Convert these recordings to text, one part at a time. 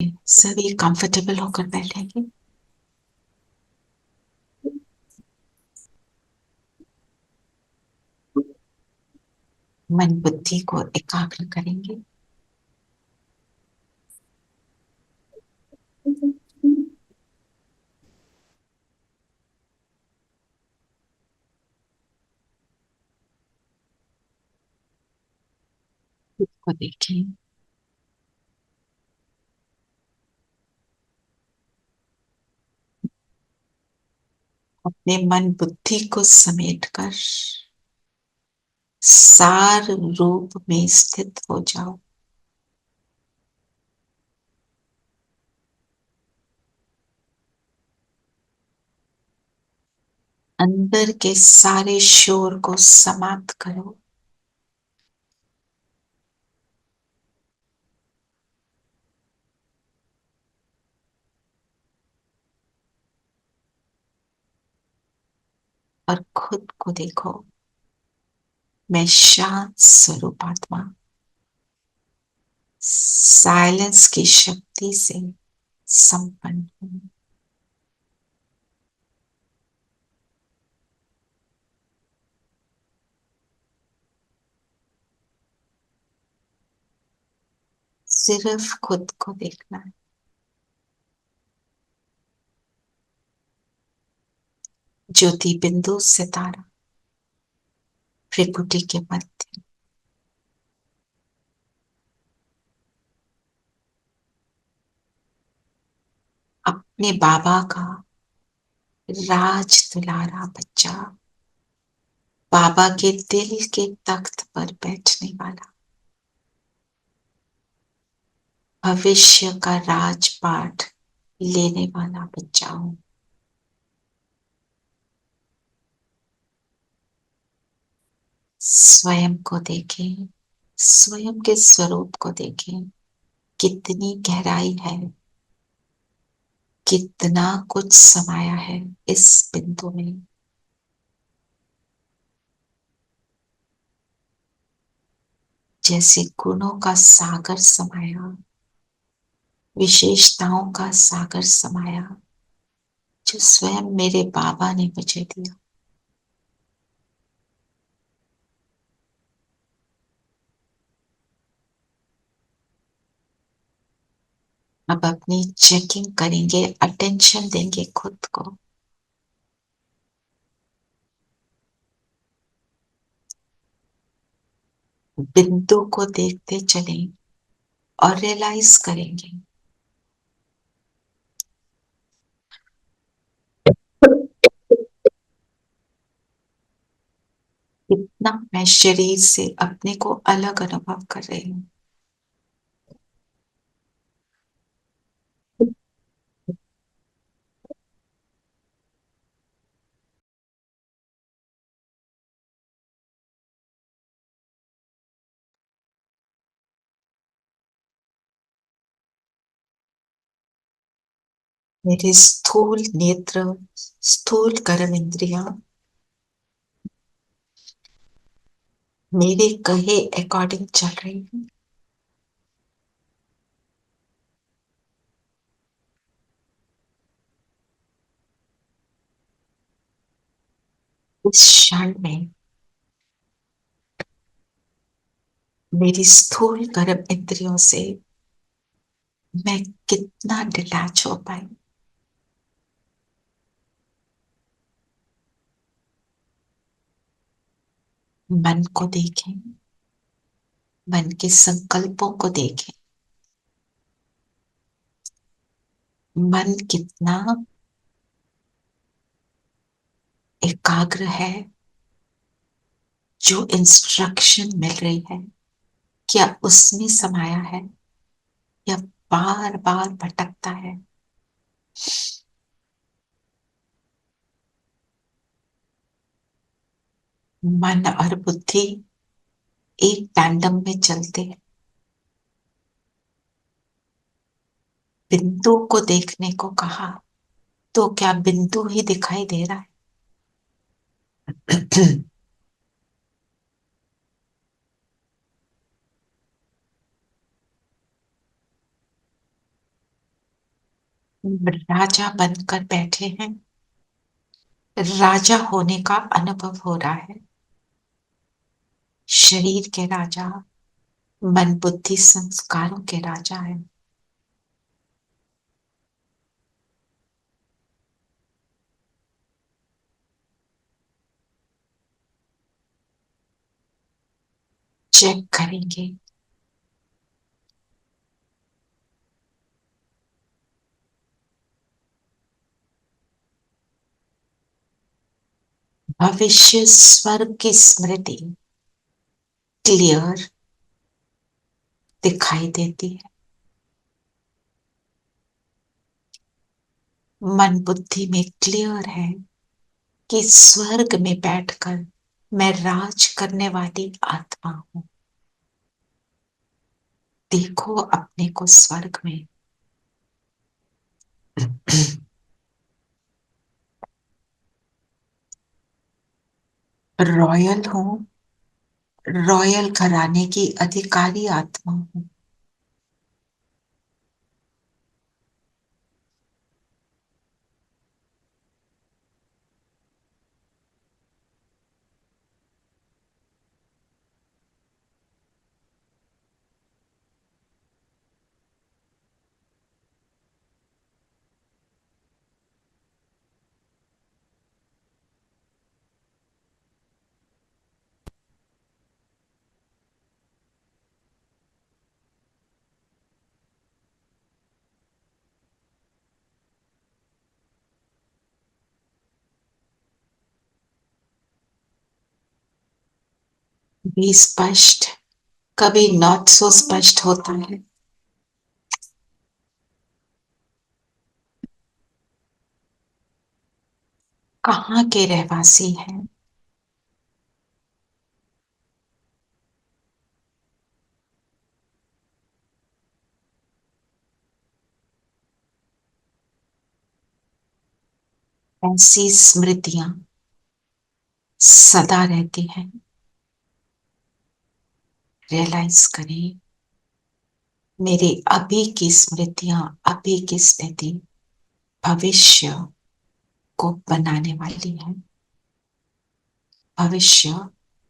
सभी कंफर्टेबल होकर बैठेंगे। मन बुद्धि को एकाग्र करेंगे। खुद को देखें। अपने मन बुद्धि को समेटकर सार रूप में स्थित हो जाओ। अंदर के सारे शोर को समाप्त करो। और खुद को देखो। मैं शांत स्वरूप आत्मा साइलेंस की शक्ति से संपन्न हूं। सिर्फ खुद को देखना है। ज्योति बिंदु सितारा त्रिपुटी के मध्य अपने बाबा का राज दुलारा बच्चा, बाबा के दिल के तख्त पर बैठने वाला, भविष्य का राजपाट लेने वाला बच्चा हूं। स्वयं को देखें। स्वयं के स्वरूप को देखें। कितनी गहराई है, कितना कुछ समाया है इस बिंदु में। जैसे गुणों का सागर समाया, विशेषताओं का सागर समाया, जो स्वयं मेरे बाबा ने मुझे दिया। अब अपनी चेकिंग करेंगे, अटेंशन देंगे खुद को। बिंदु को देखते चलें और रियलाइज करेंगे कितना मैं शरीर से अपने को अलग अनुभव कर रही हूँ। मेरे स्थूल नेत्र, स्थूल कर्म इंद्रियां मेरे कहे अकॉर्डिंग चल रही है। इस क्षण में मेरी स्थूल कर्म इंद्रियों से मैं कितना डिटैच हो पाई। मन को देखें, मन के संकल्पों को देखें। मन कितना एकाग्र है, जो इंस्ट्रक्शन मिल रही है क्या उसमें समाया है या बार बार भटकता है। मन और बुद्धि एक टैंडम में चलते हैं। बिंदु को देखने को कहा, तो क्या बिंदु ही दिखाई दे रहा है? राजा बनकर बैठे हैं, राजा होने का अनुभव हो रहा है। शरीर के राजा, मन बुद्धि संस्कारों के राजा है। चेक करेंगे। भविष्य स्वर्ग की स्मृति क्लियर दिखाई देती है। मन बुद्धि में क्लियर है कि स्वर्ग में बैठकर मैं राज करने वाली आत्मा हूं। देखो अपने को स्वर्ग में। रॉयल हूं, रॉयल घराने की अधिकारी आत्मा हूं। भी स्पष्ट, कभी नॉट सो स्पष्ट होता है। कहाँ के रहवासी हैं? ऐसी स्मृतियां सदा रहती हैं। रियलाइज करें, मेरे अभी की स्मृतियां, अभी की स्थिति भविष्य को बनाने वाली है। भविष्य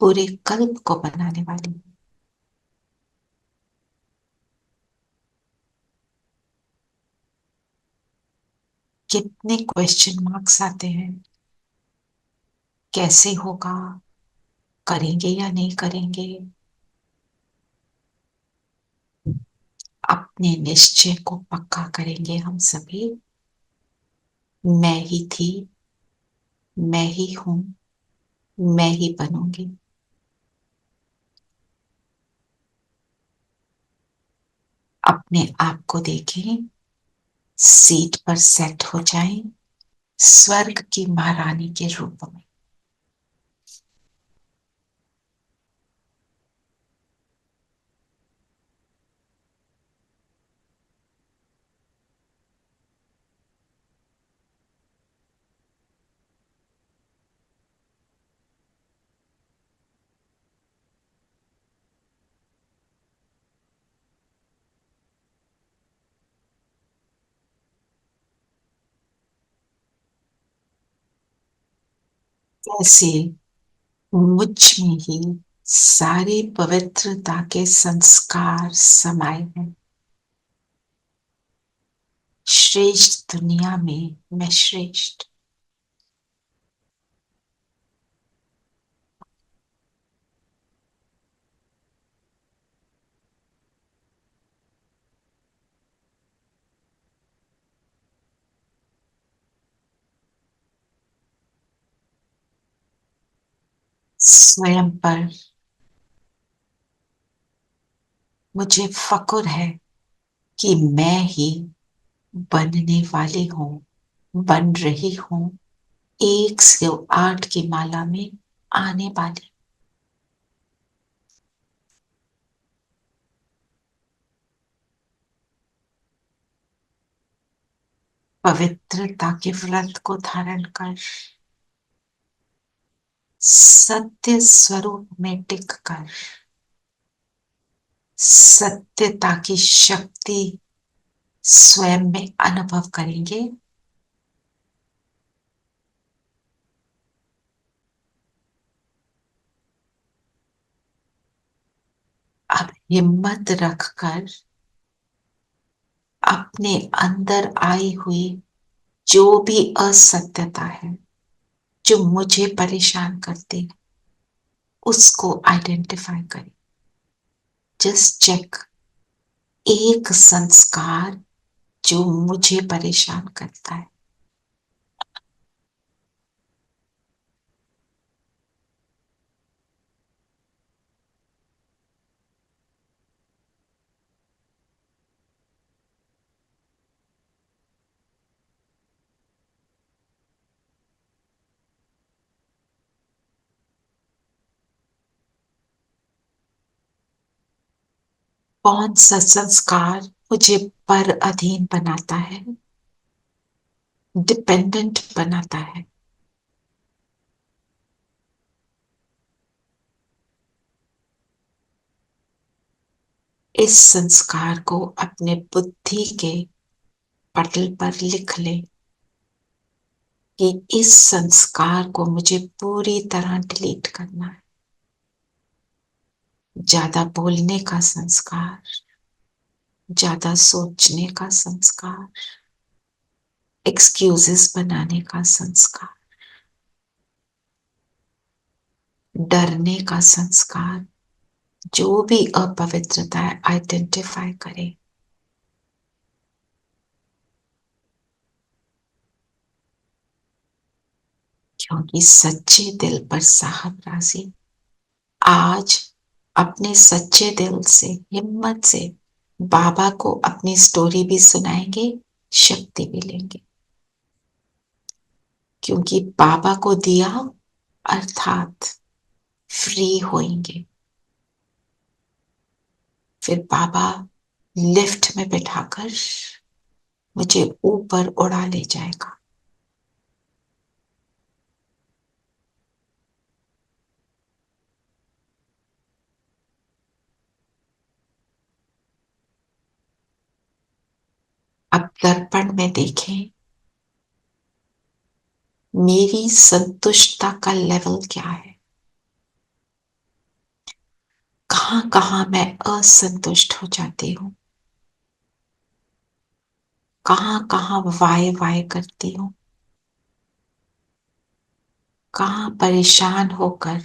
पूरे कल्प को बनाने वाली है। कितने क्वेश्चन मार्क्स आते हैं, कैसे होगा, करेंगे या नहीं करेंगे। अपने निश्चय को पक्का करेंगे हम सभी। मैं ही थी, मैं ही हूं, मैं ही बनूंगी। अपने आप को देखें, सीट पर सेट हो जाएं, स्वर्ग की महारानी के रूप में। जैसे मुझ में ही सारे पवित्रता के संस्कार समाये हैं। श्रेष्ठ दुनिया में मैं श्रेष्ठ। स्वयं पर मुझे फक्र है कि मैं ही बनने वाली हूं, बन रही हूं, 108 की माला में आने वाली। पवित्रता के व्रत को धारण कर, सत्य स्वरूप में टिक कर, सत्यता की शक्ति स्वयं में अनुभव करेंगे। अब हिम्मत रखकर अपने अंदर आई हुई जो भी असत्यता है, जो मुझे परेशान करती है, उसको आइडेंटिफाई करें। जस्ट चेक एक संस्कार जो मुझे परेशान करता है। कौन सा संस्कार मुझे पर अधीन बनाता है, डिपेंडेंट बनाता है। इस संस्कार को अपने बुद्धि के पटल पर लिख ले कि इस संस्कार को मुझे पूरी तरह डिलीट करना है। ज्यादा बोलने का संस्कार, ज्यादा सोचने का संस्कार, एक्सक्यूजेस बनाने का संस्कार, डरने का संस्कार, जो भी अपवित्रता है आइडेंटिफाई करें। क्योंकि सच्चे दिल पर साहब राजी आज अपने सच्चे दिल से, हिम्मत से बाबा को अपनी स्टोरी भी सुनाएंगे, शक्ति भी लेंगे। क्योंकि बाबा को दिया अर्थात फ्री होएंगे। फिर बाबा लिफ्ट में बैठाकर मुझे ऊपर उड़ा ले जाएगा। अब दर्पण में देखें मेरी संतुष्टता का लेवल क्या है, कहां कहां मैं असंतुष्ट हो जाती हूँ, कहां कहां वाय वाय करती हूँ, कहां परेशान होकर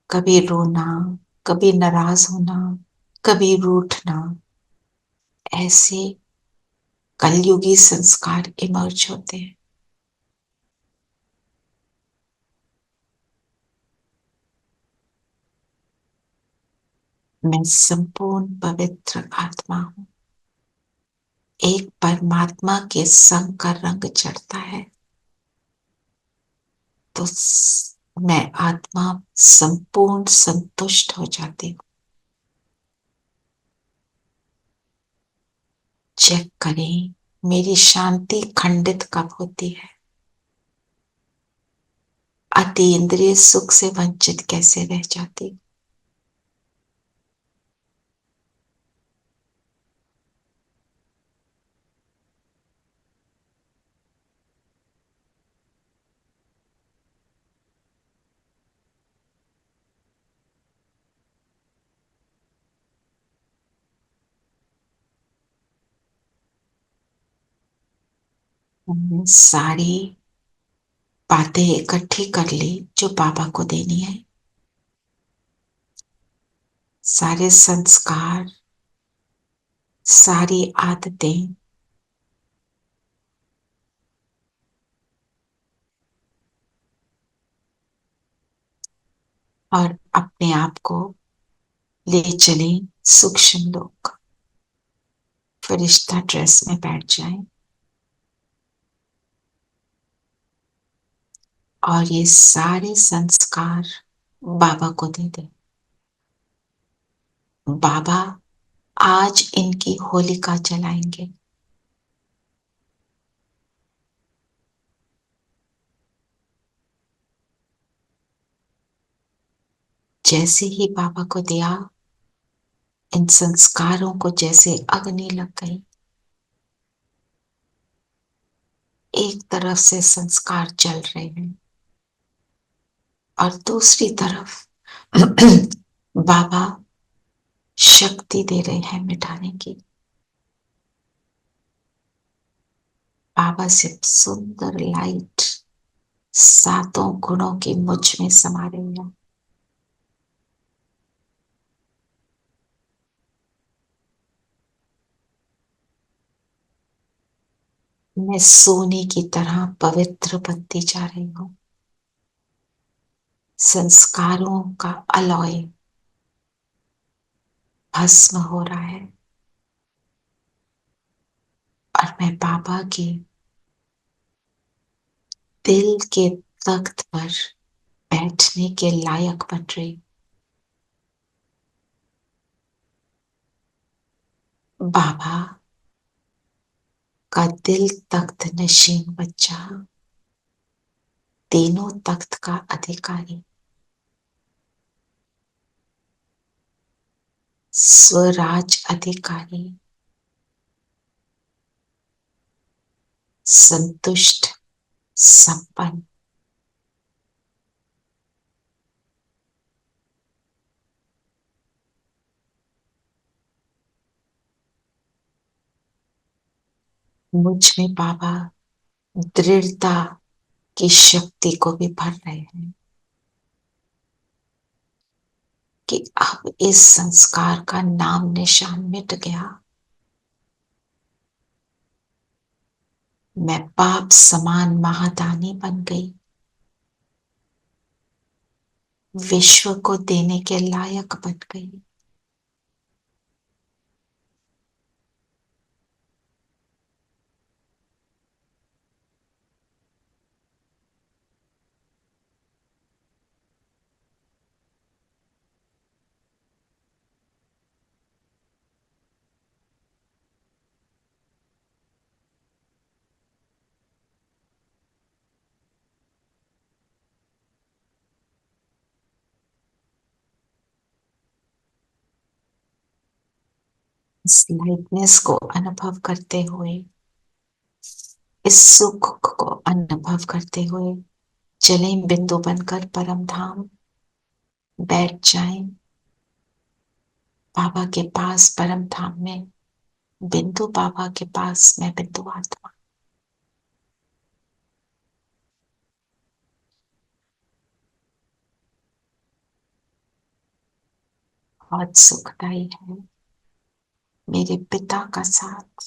कभी रोना, कभी नाराज होना, कभी रूठना, ऐसे कलयुगी संस्कार इमर्ज होते हैं। मैं संपूर्ण पवित्र आत्मा हूं। एक परमात्मा के संग का रंग चढ़ता है तो मैं आत्मा संपूर्ण संतुष्ट हो जाती हूँ। चेक करें मेरी शांति खंडित कब होती है, अतीन्द्रिय सुख से वंचित कैसे रह जाती हूँ। हमने सारी बातें इकट्ठी कर ली जो बाबा को देनी है, सारे संस्कार, सारी आदतें, और अपने आप को ले चलें सूक्ष्म लोक। फरिश्ता ड्रेस में बैठ जाएं और ये सारे संस्कार बाबा को दे दें। बाबा आज इनकी होलिका जलाएंगे। जैसे ही बाबा को दिया इन संस्कारों को जैसे अग्नि लग गई। एक तरफ से संस्कार चल रहे हैं और दूसरी तरफ बाबा शक्ति दे रहे हैं मिटाने की। बाबा से सुंदर लाइट सातों गुणों की मुझ में समा रही है। मैं सोने की तरह पवित्र बनती जा रही हूँ। संस्कारों का अलॉय भस्म हो रहा है और मैं बाबा के दिल के तख्त पर बैठने के लायक बन रही। बाबा का दिल तख्त नशीन बच्चा, तीनों तख्त का अधिकारी, स्वराज अधिकारी, संतुष्ट, संपन्न। मुझ में बाबा दृढ़ता की शक्ति को भी भर रहे हैं कि अब इस संस्कार का नाम निशान मिट गया। मैं पाप समान महादानी बन गई, विश्व को देने के लायक बन गई। इस लाइटनेस को अनुभव करते हुए, इस सुख को अनुभव करते हुए चले बिंदु बनकर परम धाम बैठ जाएं। बाबा के पास परम धाम में, बिंदु बाबा के पास मैं बिंदु आत्मा। बहुत सुखदाई है मेरे पिता का साथ।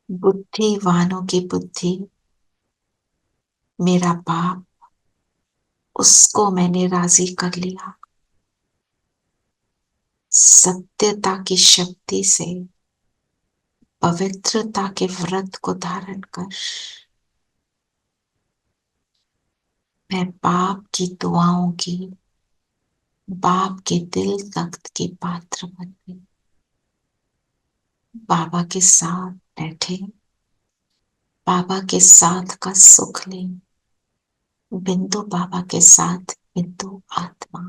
बुद्धिवानों की बुद्धि, मेरा बाप, उसको मैंने राजी कर लिया। सत्यता की शक्ति से पवित्रता के व्रत को धारण कर मैं बाप की दुआओं की, बाप के दिल तख्त की पात्र बन गई। बाबा के साथ बैठे, बाबा के साथ का सुख लें, बिंदु बाबा के साथ बिंदु आत्मा।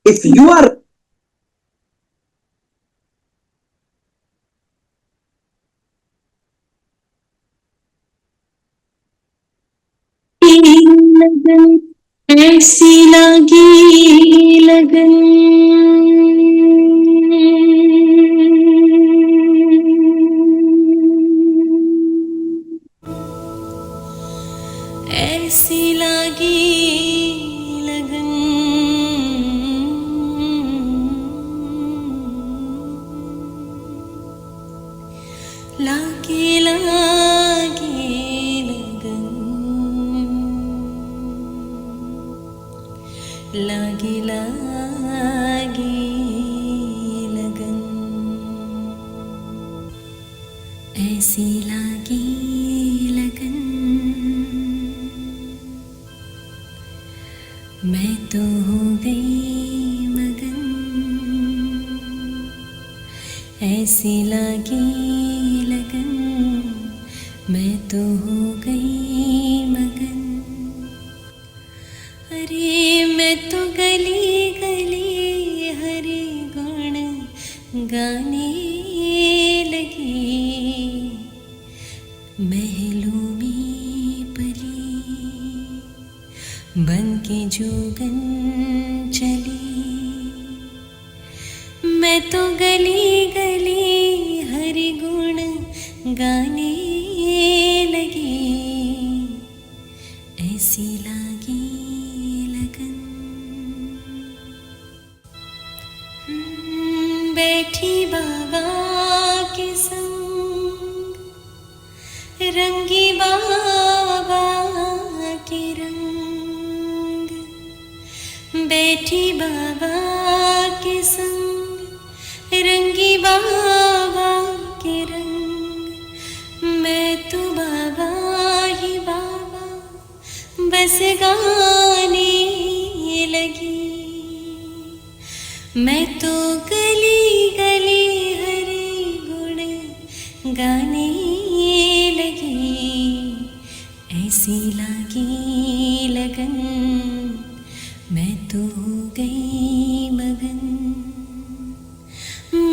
If you are लगन ऐसी लगी लगन ऐसी लगी लगन लागे लागे लगन लागे लागे लगन ऐसी लागे लगन मैं तो हो गई मगन ऐसी लागी लगन मैं तो हो गई मगन अरे मैं तो गली गली हरे गुण गाने लगी महलों में पली बन के जोगन चली मैं तो गली गली हरि गुण गाने लगी ऐसी लागी लगन बैठी बाबा के संग रंगी बाबा के रंग बैठी बाबा के संग रंगी बाबा के रंग मैं तो बाबा ही बाबा बस गाने लगी मैं तो गली गली हरे गुण गाने लगी ऐसी लागी लगन मैं तो हो गई मगन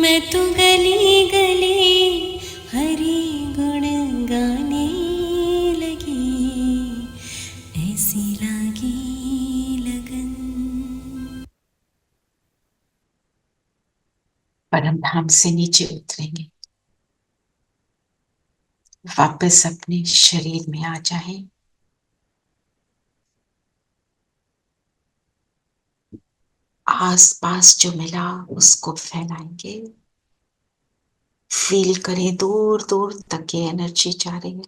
मैं तो गली गली हरि गुण गाने लगी ऐसी लागी लगन परम धाम से नीचे उतरेंगे वापस अपने शरीर में आ जाएं आसपास जो मिला उसको फैलाएंगे फील करें दूर दूर तक ये एनर्जी जा रही है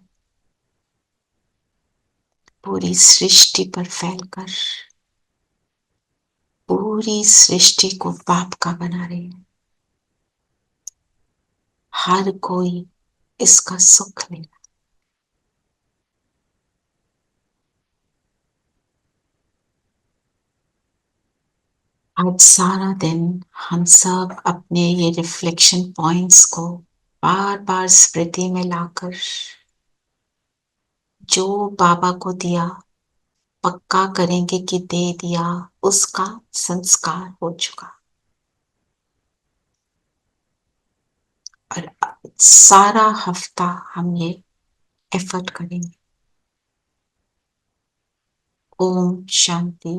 पूरी सृष्टि पर फैलकर पूरी सृष्टि को बाप का बना रही है हर कोई इसका सुख ले आज सारा दिन हम सब अपने ये रिफ्लेक्शन पॉइंट्स को बार बार स्मृति में लाकर जो बाबा को दिया पक्का करेंगे कि दे दिया उसका संस्कार हो चुका और सारा हफ्ता हम ये एफर्ट करेंगे ओम शांति